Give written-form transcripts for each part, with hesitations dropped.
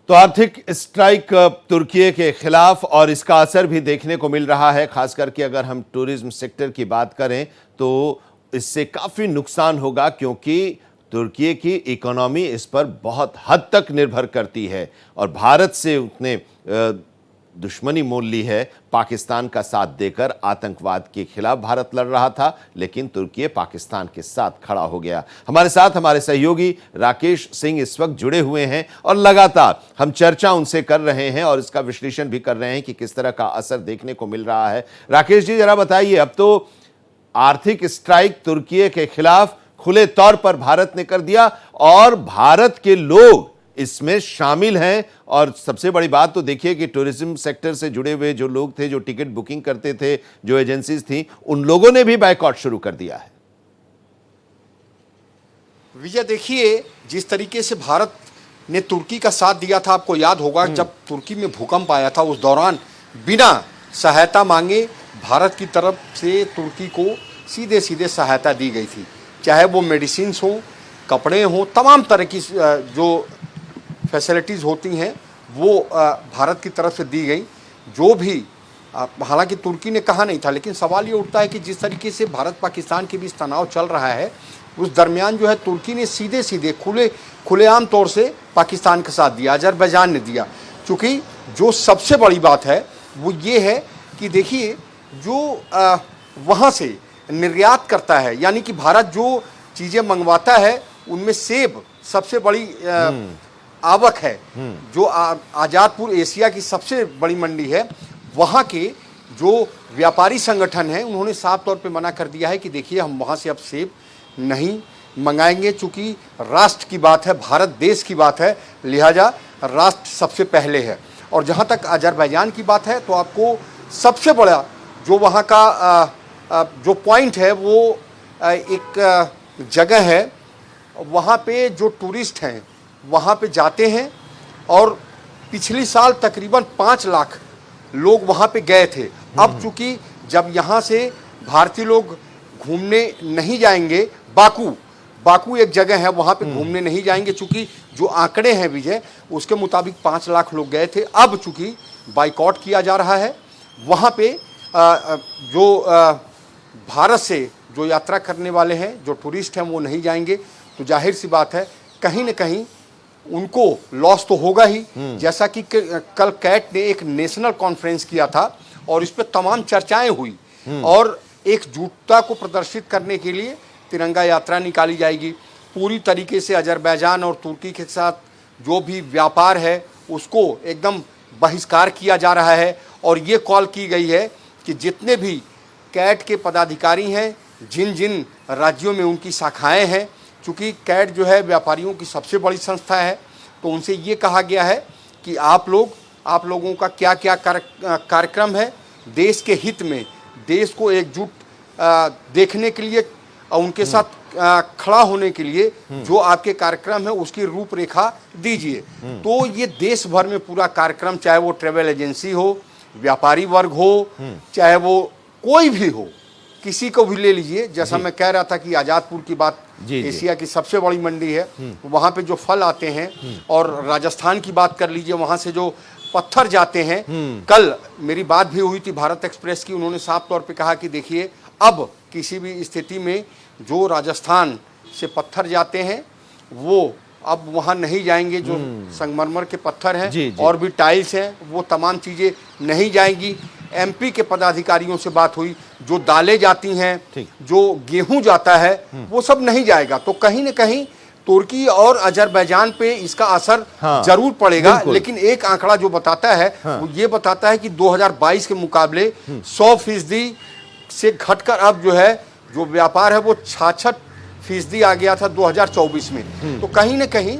तो आर्थिक स्ट्राइक तुर्की के खिलाफ और इसका असर भी देखने को मिल रहा है। खास करके अगर हम टूरिज्म सेक्टर की बात करें तो इससे काफी नुकसान होगा, क्योंकि तुर्की की इकोनॉमी इस पर बहुत हद तक निर्भर करती है और भारत से उसने दुश्मनी मोल ली है। पाकिस्तान का साथ देकर आतंकवाद के खिलाफ भारत लड़ रहा था, लेकिन तुर्की पाकिस्तान के साथ खड़ा हो गया। हमारे साथ हमारे सहयोगी राकेश सिंह इस वक्त जुड़े हुए हैं और लगातार हम चर्चा उनसे कर रहे हैं और इसका विश्लेषण भी कर रहे हैं कि किस तरह का असर देखने को मिल रहा है। राकेश जी, जरा बताइए, अब तो आर्थिक स्ट्राइक तुर्की के खिलाफ खुले तौर पर भारत ने कर दिया और भारत के लोग इसमें शामिल हैं। और सबसे बड़ी बात तो देखिए कि टूरिज्म सेक्टर से जुड़े हुए जो लोग थे, जो टिकट बुकिंग करते थे, जो एजेंसीज थी, उन लोगों ने भी बायकॉट शुरू कर दिया है। विजय, देखिए जिस तरीके से भारत ने तुर्की का साथ दिया था, आपको याद होगा जब तुर्की में भूकंप आया था, उस दौरान बिना सहायता मांगे भारत की तरफ से तुर्की को सीधे सीधे सहायता दी गई थी। चाहे वो मेडिसिन्स हो, कपड़े हों, तमाम तरह की जो फैसिलिटीज़ होती हैं वो भारत की तरफ से दी गई। जो भी हालांकि तुर्की ने कहा नहीं था, लेकिन सवाल ये उठता है कि जिस तरीके से भारत पाकिस्तान के बीच तनाव चल रहा है, उस दरमियान जो है तुर्की ने सीधे सीधे खुलेआम तौर से पाकिस्तान का साथ दिया, अजरबैजान ने दिया। चूँकि जो सबसे बड़ी बात है वो ये है कि देखिए जो वहाँ से निर्यात करता है, यानी कि भारत जो चीज़ें मंगवाता है उनमें सेब सबसे बड़ी आवक है। जो आज़ादपुर एशिया की सबसे बड़ी मंडी है, वहाँ के जो व्यापारी संगठन हैं उन्होंने साफ तौर पे मना कर दिया है कि देखिए हम वहाँ से अब सेब नहीं मंगाएंगे। चूँकि राष्ट्र की बात है, भारत देश की बात है, लिहाजा राष्ट्र सबसे पहले है। और जहाँ तक अजरबैजान की बात है तो आपको सबसे बड़ा जो वहाँ का जो पॉइंट है वो एक जगह है, वहाँ पे जो टूरिस्ट हैं वहाँ पे जाते हैं और पिछली साल तकरीबन 5 लाख लोग वहाँ पे गए थे। अब चूँकि जब यहाँ से भारतीय लोग घूमने नहीं जाएंगे, बाकू एक जगह है, वहाँ पे घूमने नहीं जाएंगे। चूँकि जो आंकड़े हैं विजय, उसके मुताबिक 5 लाख लोग गए थे। अब चूँकि बाइकआउट किया जा रहा है, वहाँ पे जो भारत से जो यात्रा करने वाले हैं, जो टूरिस्ट हैं, वो नहीं जाएंगे। तो जाहिर सी बात है कहीं न कहीं उनको लॉस तो होगा ही। जैसा कि कल कैट ने एक नेशनल कॉन्फ्रेंस किया था और इस पर तमाम चर्चाएं हुई और एकजुटता को प्रदर्शित करने के लिए तिरंगा यात्रा निकाली जाएगी। पूरी तरीके से अजरबैजान और तुर्की के साथ जो भी व्यापार है उसको एकदम बहिष्कार किया जा रहा है। और ये कॉल की गई है कि जितने भी कैट के पदाधिकारी हैं, जिन जिन राज्यों में उनकी शाखाएं हैं, चूँकि कैट जो है व्यापारियों की सबसे बड़ी संस्था है, तो उनसे ये कहा गया है कि आप लोगों का क्या क्या कार्यक्रम है देश के हित में, देश को एकजुट देखने के लिए और उनके साथ खड़ा होने के लिए जो आपके कार्यक्रम है उसकी रूपरेखा दीजिए। तो ये देश भर में पूरा कार्यक्रम, चाहे वो ट्रेवल एजेंसी हो, व्यापारी वर्ग हो, चाहे वो कोई भी हो, किसी को भी ले लीजिए। जैसा मैं कह रहा था कि आज़ादपुर की बात एशिया की सबसे बड़ी मंडी है, वहाँ पे जो फल आते हैं, और राजस्थान की बात कर लीजिए, वहाँ से जो पत्थर जाते हैं। कल मेरी बात भी हुई थी भारत एक्सप्रेस की, उन्होंने साफ तौर पे कहा कि देखिए अब किसी भी स्थिति में जो राजस्थान से पत्थर जाते हैं वो अब वहाँ नहीं जाएंगे। जो संगमरमर के पत्थर हैं और भी टाइल्स हैं, वो तमाम चीज़ें नहीं जाएंगी। एमपी के पदाधिकारियों से बात हुई, जो दालें जाती हैं, जो गेहूं जाता है, वो सब नहीं जाएगा। तो कहीं न कहीं तुर्की और अजरबैजान पे इसका असर जरूर पड़ेगा। लेकिन एक आंकड़ा जो बताता है वो ये बताता है कि 2022 के मुकाबले 100% से घटकर अब जो है जो व्यापार है वो 66% आ गया था 2024 में। तो कहीं न कहीं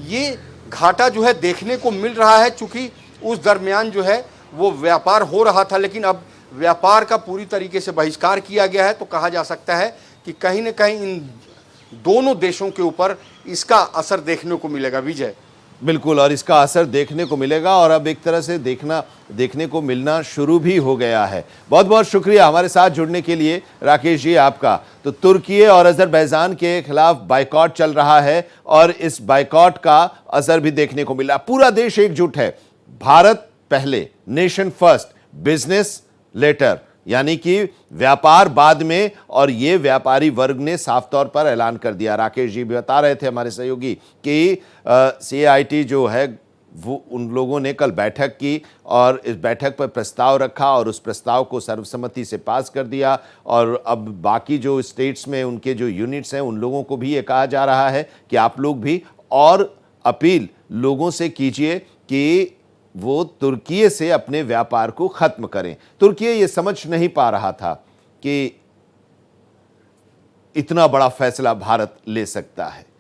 ये घाटा जो है देखने को मिल रहा है। चूँकि उस दरमियान जो है वो व्यापार हो रहा था, लेकिन अब व्यापार का पूरी तरीके से बहिष्कार किया गया है। तो कहा जा सकता है कि कहीं न कहीं इन दोनों देशों के ऊपर इसका असर देखने को मिलेगा। विजय, बिल्कुल, और इसका असर देखने को मिलेगा और अब एक तरह से देखने को मिलना शुरू भी हो गया है। बहुत बहुत शुक्रिया हमारे साथ जुड़ने के लिए राकेश जी आपका। तो तुर्की और अजरबैजान के खिलाफ बाइकॉट चल रहा है और इस बाइकॉट का असर भी देखने को मिला। पूरा देश एकजुट है, भारत पहले, नेशन फर्स्ट, बिजनेस लेटर, यानी कि व्यापार बाद में, और ये व्यापारी वर्ग ने साफ तौर पर ऐलान कर दिया। राकेश जी भी बता रहे थे हमारे सहयोगी कि CIT जो है वो उन लोगों ने कल बैठक की और इस बैठक पर प्रस्ताव रखा और उस प्रस्ताव को सर्वसम्मति से पास कर दिया। और अब बाकी जो स्टेट्स में उनके जो यूनिट्स हैं उन लोगों को भी ये कहा जा रहा है कि आप लोग भी और अपील लोगों से कीजिए कि वो तुर्की से अपने व्यापार को खत्म करें। तुर्की ये समझ नहीं पा रहा था कि इतना बड़ा फैसला भारत ले सकता है।